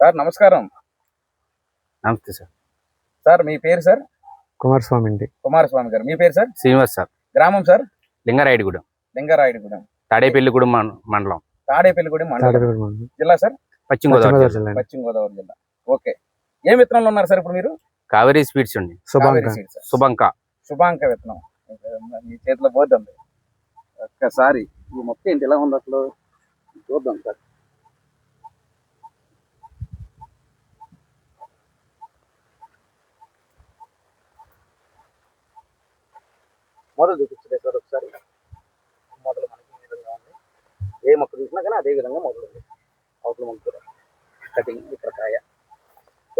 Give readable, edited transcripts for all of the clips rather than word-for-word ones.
Sir నమస్కారం. నమస్తే sir. Sir మీ పేరు సార్? కుమారస్వామి అండి. కుమారస్వామి గారు. మీ పేరు సార్? శ్రీనివాస్ సార్. గ్రామం సార్? లింగారాయుడుగూడెం. లింగారాయుడుగూడెం, తాడేపల్లిగూడెం మండలం. తాడేపల్లిగూడెం మండలం. జిల్లా సార్? పశ్చిమ గోదావరి జిల్లా. పశ్చిమ గోదావరి జిల్లా. ఓకే. ఏం విత్తనాలు ఉన్నారు సార్ ఇప్పుడు మీరు? కావేరీ స్వీట్స్ అండి. శుభాంక విత్తనం మీ చేతిలో బోర్డు ఉంది. ఒక్కసారి ఈ మొక్క ఏంటి ఎలా ఉంది అసలు చూద్దాం సార్. మొదలు చూపించలే సార్ ఒకసారి. మొదలు మనకి ఈ విధంగా ఉంది. ఏ మొక్క చూసినా కానీ అదే విధంగా మొదలు ఉంది. అవతల మొక్క కటింగ్ ఇక్కడ కాయ.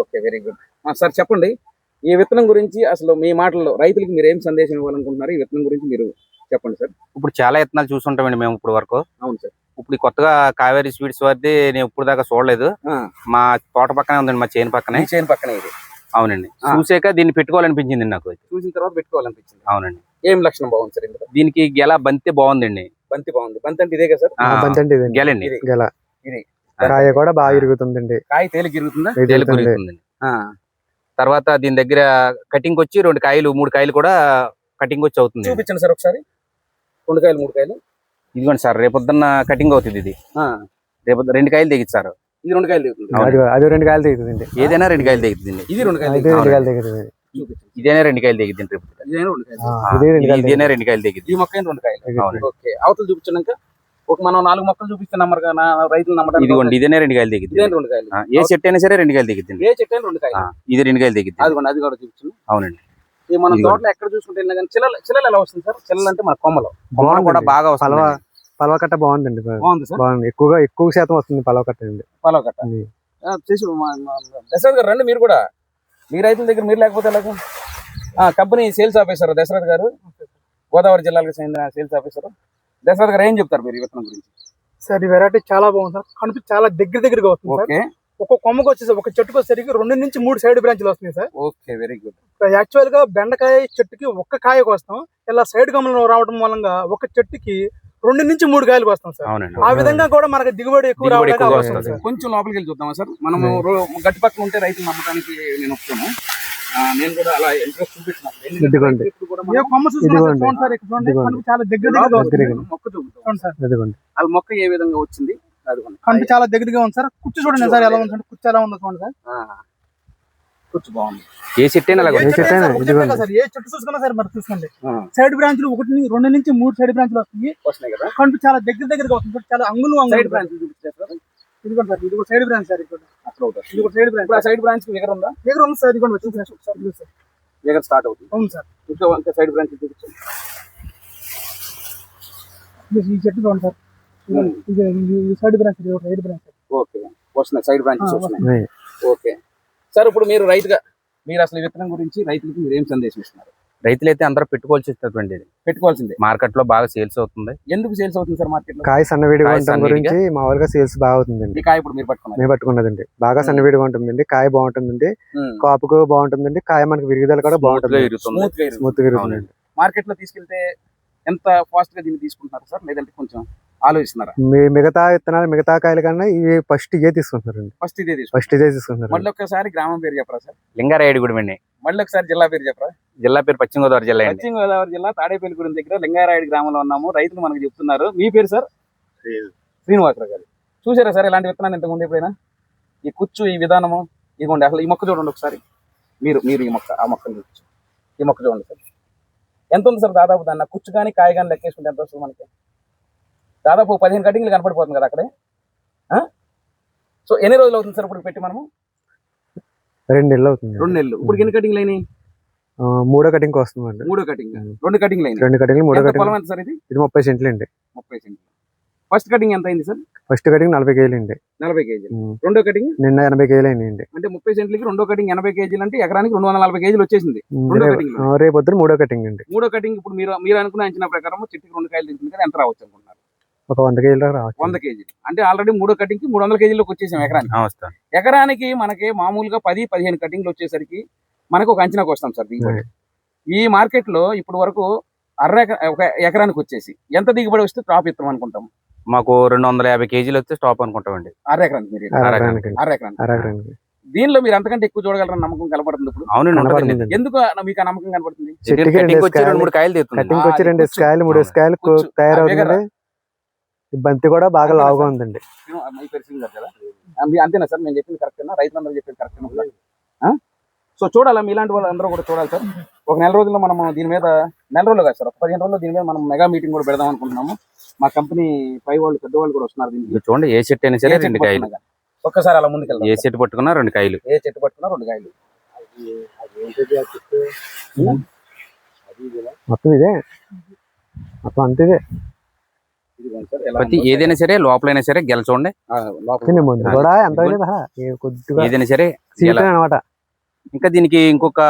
Okay, very good. సార్ చెప్పండి, ఈ విత్తనం గురించి అసలు మీ మాటల్లో రైతులకు మీరు ఏం సందేశం ఇవ్వాలనుకుంటున్నారు? ఈ విత్తనం గురించి మీరు చెప్పండి సార్. ఇప్పుడు చాలా విత్తనాలు చూసుంటామండి మేము ఇప్పుడు వరకు. అవును సార్. ఇప్పుడు కొత్తగా కావేరీ స్వీట్స్ వారిది నేను ఇప్పుడు దాకా చూడలేదు. మా తోట పక్కనే ఉందండి, మా చేను పక్కనే. చేను పక్కనే ఇది? అవునండి. చూసాక దీన్ని పెట్టుకోవాలనిపించింది నాకు. చూసిన తర్వాత పెట్టుకోవాలనిపించింది. అవునండి. ఏం లక్షణం బాగుంది సార్ ఇందులో? దీనికి గెల బంతి బాగుందండి. బంతి బాగుంది. బంతి అంటే ఇదే కదా సార్? బంతి అంటే గెలండి. గెల ఇది కాయ కూడా బాగా ఇరుగుతుందండి. కాయ తేలిక ఇరుగుతుందా? తేలిక ఇరుగుతుందండి. తర్వాత దీని దగ్గర కటింగ్ వచ్చి 2 కాయలు 3 కాయలు కూడా కటింగ్ వచ్చి అవుతుంది. చూపించండి సార్ ఒకసారి. 2 కాయలు 3 కాయలు ఇదిగోండి సార్. రేపొద్దున్న కటింగ్ అవుతుంది ఇది. రేపు 2 కాయలు తెగింది సార్. ఇది 2 కాయలు తెగుతుంది. అది 2 కాయలు తెగుతుంది. ఏదైనా 2 కాయలు తెగుతుంది. ఇది 2 కాయలు తెగుతుంది. ఇదైనా 2 కాయలు తెగింది. రేపు ఇదైనా 2 కాయలు తెగింది. ఈ మొక్క 2 కాయలు. ఓకే, అవతలు చూపించాక ఒక మనం 4 మొక్కలు చూపిస్తున్నాం రైతులు నమ్మడానికి. ఇదిగోండి ఇదేనా 2 కాయలు తెగింది. 2 కాయలు. ఏ చెట్టు అయినా సరే 2 కాయలు తెగింది. ఏ చెట్టు అయినా 2 కాయలు. ఇది 2 కాయలు తెగింది. అదిగోండి, అది కూడా చూపించు. అవునండి. ఈ మనం తోటలో ఎక్కడ చూసుకుంటే చిల్లలు ఎలా వస్తుంది సార్? చిల్లలు అంటే మన కొమ్మలు కూడా బాగా వస్తుంది. పలవకట్ట బాగుందండి. బాగుంది సార్. బాగుంది. ఎక్కువ శాతం వస్తుంది పలవకట్ట అండి. పలవకట్ట చేసి దశరథ్ గారు రండి. మీరు కూడా మీ రైతుల దగ్గర మీరు లేకపోతే ఎలాగో. కంపెనీ సేల్స్ ఆఫీసర్ దశరథ్ గారు, గోదావరి జిల్లాలకు చెందిన సేల్స్ ఆఫీసర్ దశరథ్ గారు. ఏం చెప్తారు మీరు ఈ విత్తనం గురించి? సార్ ఈ వెరైటీ చాలా బాగుంది సార్. కనుక చాలా దగ్గరగా వస్తుంది సార్. ఒక కొమ్మకు వచ్చేసి ఒక చెట్టుకు వచ్చేసరికి 2 నుంచి 3 సైడ్ బ్రాంచ్లు వస్తున్నాయి sir. Okay, very good. Actual గా బెండకాయ చెట్టుకి ఒక్క కాయ కోస్తాం, ఇలా సైడ్ గమనం రావడం మూలంగా ఒక చెట్టుకి 2 నుంచి 3 కాయలు వస్తాం సార్. ఆ విధంగా కూడా మనకి దిగుబడి ఎక్కువ రావడానికి. కొంచెం లోపలికి వెళ్ళి చూద్దామా సార్? మనం గట్టి పక్కన ఉంటే రైతులు నమ్మకానికి నేను వస్తాను. నేను కూడా అలా ఇంట్రెస్ట్ చూపించినాను. చాలా దగ్గరగా మొక్క చూద్దాం. అది మొక్క ఏ విధంగా వచ్చింది? కంటి చాలా దగ్గరగా ఉంది సార్. కుచ్చు చూడండి సార్ ఎలా ఉంది. కుచ్చు ఎలా ఉందో చూడండి సార్. కుచ్చు బాగుంది. ఏ చెట్టు అయినా సార్, ఏ చెట్టు చూసుకున్నా సార్ మరి చూసుకోండి. సైడ్ బ్రాంచ్లు 2 నుంచి 3 సైడ్ బ్రాంచ్లు వస్తున్నాయి కదా. కంటి చాలా దగ్గరగా వస్తుంది. చాలా అంగులు సైడ్ బ్రాంచ్ చూపించారు. ఇదిగోండి సార్, ఇది సైడ్ బ్రాంచ్ సార్. ఇది సైడ్ బ్రాంచ్. సైడ్ బ్రాంచ్ ఎగర ఉందా? ఎగర ఉంది సార్. ఇదిగోండి వచ్చింది సార్. ఎగర స్టార్ట్ అవుతుంది. అవును సార్. ఇంకా సైడ్ బ్రాంచ్ చూపించండి. ఈ చెట్టు చూడండి sir. Side branch. Side branch. Okay, వస్తున్నాయి సైడ్ బ్రాంచెస్ వస్తున్నాయి. ఓకే సార్, ఇప్పుడు మీరు రైతుగా మీరు అసలు విత్తనం గురించి రైతులకు మీరు ఏం సందేశం ఇస్తున్నారు? రైతులైతే అందరూ పెట్టుకోవాల్సింది. పెట్టుకోవాల్సిందే. మార్కెట్ లో బాగా సేల్స్ అవుతుంది. ఎందుకు సేల్స్ అవుతుంది సార్ మార్కెట్ లో? కాయ సన్నవిడిగా ఉండడం గురించి మామూలుగా సేల్స్ బాగా అవుతుందండి. ఈ కాయ ఇప్పుడు మీరు పట్టుకున్నదండి బాగా సన్నవిడిగా ఉంటుందండి. కాయ బాగుంటుందండి, కాపుకు బాగుంటుందండి. కాయ మనకి విరుగుదల కూడా బాగుంటుంది, స్మూత్ గా ఇరుగుతుందండి. మార్కెట్ లో తీసుకెళ్తే ఎంత ఫాస్ట్ గా దీన్ని తీసుకుంటున్నారు సార్? లేదంటే కొంచెం ఆలోచిస్తున్నారా? మిగతా విత్తనాలు మిగతా కాయలు కన్నా ఇవి ఫస్ట్ ఇదే తీసుకుంటున్నారండి. ఫస్ట్ ఇదే తీసుకుంటున్నారు. మళ్ళీ ఒకసారి గ్రామం పేరు చెప్పరా సార్? లింగారాయుడుగూడెం అండి. మళ్ళీ ఒకసారి జిల్లా పేరు చెప్పరా? జిల్లా పేరు పశ్చిమ గోదావరి జిల్లా. పశ్చిమ గోదావరి జిల్లా తాడేపల్లిగూడెం దగ్గర లింగారాయుడు గ్రామంలో ఉన్నాము. రైతులు మనకు చెప్తున్నారు. మీ పేరు సార్? శ్రీనివాసరావు గారు. చూసారా సార్ ఇలాంటి విత్తనాన్ని ఇంతకుముందు ఎప్పుడైనా? ఈ కుచ్చు, ఈ విధానము ఇదిగోండి. అసలు ఈ మొక్క చూడండి ఒకసారి. మీరు ఈ మొక్క, ఆ మొక్కను చూపించు. ఈ మొక్క చూడండి సార్. ఎంత ఉంది సార్ దాదాపు? దాన్ని కుచ్చు కానీ కాయ కానీ లెక్కేసుకుంటే ఎంత వస్తుంది మనకి? దాదాపు 15 కటింగ్లు కనపడిపోతుంది కదా అక్కడే. సో ఎన్ని రోజులు అవుతుంది సార్ ఇప్పుడు పెట్టి మనము? 2 నెలలు అవుతుంది. 2 నెలలు. ఇప్పుడు ఎన్ని కటింగ్లు అయినాయి? 3వ కటింగ్ వస్తుందండి. 3వ కటింగ్. 2 కటింగ్లు అయినాయి. 2 కటింగ్లు. 3వ కటింగ్. పొలం ఎంత సార్ ఇది? ఇది 30 సెంట్లు అండి. 30 సెంట్లు. ఫస్ట్ కటింగ్ ఎంత అయింది సార్? ఫస్ట్ కటింగ్ 40 కేజీలు అండి. 40 కేజీలు. రెండో కటింగ్ నిన్న 80 కేజీలు అయిందండి. అంటే 30 సెంట్లకి రెండో కటింగ్ 80 కేజీలు అంటే ఎకరానికి 240 కేజీలు వచ్చేసింది. రేపు పొద్దున 3వ కటింగ్ అండి. 3వ కటింగ్ ఇప్పుడు మీరు అనుకున్న అంచనా ప్రకారం చెట్టుకి 2 కాయలు దిగుతుంది కదా, ఎంత రావచ్చు అనుకుంటున్నారు? ఒక 100 కేజీలు రావచ్చు. 100 కేజీలు అంటే ఆల్రెడీ 3వ కటింగ్ కి 300 కేజీలకు వచ్చేసాం ఎకరానికి. ఎకరానికి మనకి మామూలుగా 10-15 కటింగ్లు వచ్చేసరికి మనకు ఒక అంచనాకు వస్తాం సార్ దిగుబడి. ఈ మార్కెట్ లో ఇప్పుడు వరకు ఒక ఎకరానికి వచ్చేసి ఎంత దిగుబడి వస్తే టాప్ ఇస్తాం అనుకుంటాం? మాకు 250 కేజీలు వస్తే స్టాప్ అనుకుంటామండి. 6 ఎకరానికి మీరు అరెకరానికి 6 ఎకరానికి. అరెకరానికి దీనిలో మీరు అంతకంటే ఎక్కువ చూడగలరని నమ్మకం కనపడుతుంది ఇప్పుడు. అవునండి, ఉంటుందండి. కనపడుతుంది. ఎందుకు మీకు ఆ నమ్మకం కనపడుతుంది? చెట్టుకి కటింగ్ వచ్చి 2-3 2 కాయలు తీస్తుంది. కటింగ్ వచ్చి అది 2 కూర్చు. కాయలు 3 కాయలు కూర్చు. తయారవుతుంది. ఈ బంతి కూడా బాగా లావుగా ఉందండి. మీ పేరు సింగర్ కదా? అంతేనా సార్? మేము చెప్పింది కరెక్టేనా? రైతులందరూ చెప్పింది కరెక్టేనా? సో చూడాలా, మీలాంటి వాళ్ళు అందరూ కూడా చూడాలి సార్. ఒక నెల రోజుల్లో మనం దీని మీద, నెల రోజులు కాదు సార్, ఒక 15 రోజుల్లో దీని మీద మనం మెగా మీటింగ్ కూడా పెడదాం అనుకుంటున్నాము. మా కంపెనీ పై వాళ్ళు, పెద్దవాళ్ళు కూడా వస్తున్నారు దీనికి. ఇది చూడండి, ఏ చెట్టు అయినా సరే 2 కాయలు. ఒక్కసారి అలా ముందుకెళ్దాం. ఏ చెట్టు పట్టుకున్నా 2 కాయలు. ఏ చెట్టు పట్టుకున్నా 2 కాయలు. మొత్తం ఇదే, మొత్తం అంతే ఇదే. ఇదిగోండి సార్, ఎలా ప్రతి ఉందో. ఏదైనా సరే లోపలైనా సరే గెల చూడండి. లోపల తినే ముందు కూడా ఎంత లేదు కొద్దిగా ఏదైనా సరే గెల. సీట్ అనమాట. ఇంకా దీనికి ఇంకొక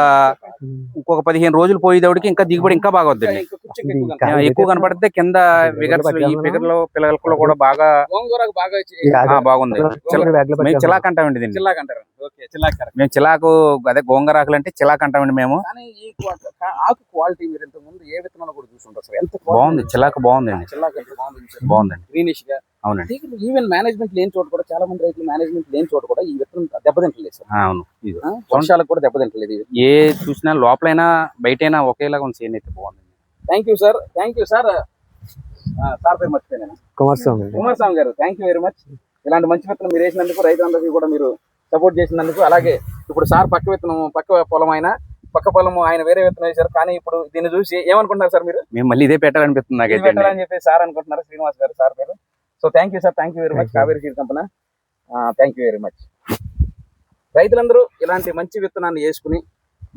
15 రోజులు పోయేదోడికి ఇంకా దిగుబడి ఇంకా బాగా వద్దండి. ఇంకా కుచ్చుకి ఎక్కువ కనపడుతుంది. కాయ ఎక్కువ కనపడితే కింద విగర్స్, ఈ పిగర్లో పిల్లలకు కూడా బాగా గోంగూరకు బాగా బాగుంది. మేము చిలాక్ అంటామండి దీన్ని. చిల్లాక్ అంటారు. ఓకే, చిల్లాక్ కరెక్ట్. మేము చిలాకు, అదే గోంగరాకులు అంటే చిలాక్ అంటామండి మేము. కానీ ఈ ఆకు క్వాలిటీ మీరు ఇంతకు ముందు ఏ విత్తనాలు కూడా చూసుంటారు సార్. ఎంత బాగుంది, చిలాకు బాగుందండి. చిల్లాక్ అంటే బాగుంది. బాగుందండి, గ్రీనిష్ గా. అవునండి. ఈవెన్ మేనేజ్మెంట్ లేని చోట కూడా, చాలా మంది రైతులు మేనేజ్మెంట్ లేని చోట కూడా ఈ విత్తనం దెబ్బతింటలేదు సార్. అవును, ఇది వర్షాలకు కూడా దెబ్బతింటలేదు ఇది. ఏ చూసినా లోపలైనా బయటైనా ఒకేలాగా ఉంది. సేన్ అయితే బాగుంది. Thank you sir, thank you sir. Sir పేరు మర్చిపోయాను. కుమారస్వామి అండి. కుమారస్వామి గారు, థ్యాంక్ యూ వెరీ మచ్. ఇలాంటి మంచి విత్తనం మీరు వేసినందుకు, రైతులందరికీ కూడా మీరు సపోర్ట్ చేసినందుకు. అలాగే ఇప్పుడు సార్ పక్క విత్తనం, పక్క పొలం పక్క పొలం ఆయన వేరే విత్తనం వేశారు. కానీ ఇప్పుడు దీన్ని చూసి ఏమనుకుంటున్నారు సార్ మీరు? మేము మళ్ళీ ఇదే పెట్టాలనిపిస్తుంది ఇది నాకైతే. పెట్టాలని చెప్పి సార్ అనుకుంటున్నారు, శ్రీనివాస్ గారు సార్ పేరు. So thank you sir, thank you very much. Kaveri seed company, thank you very much. రైతులందరూ ఇలాంటి మంచి విత్తనాన్ని వేసుకుని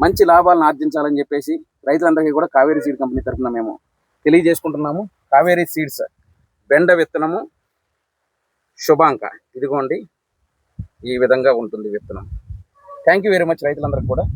మంచి లాభాలను ఆర్జించాలని చెప్పేసి రైతులందరికీ కూడా కావేరీ సీడ్ కంపెనీ తరఫున మేము తెలియజేసుకుంటున్నాము. కావేరీ సీడ్స్ బెండ విత్తనము శుభాంక, ఇదిగోండి ఈ విధంగా ఉంటుంది విత్తనం. థ్యాంక్ యూ వెరీ మచ్ రైతులందరికీ కూడా.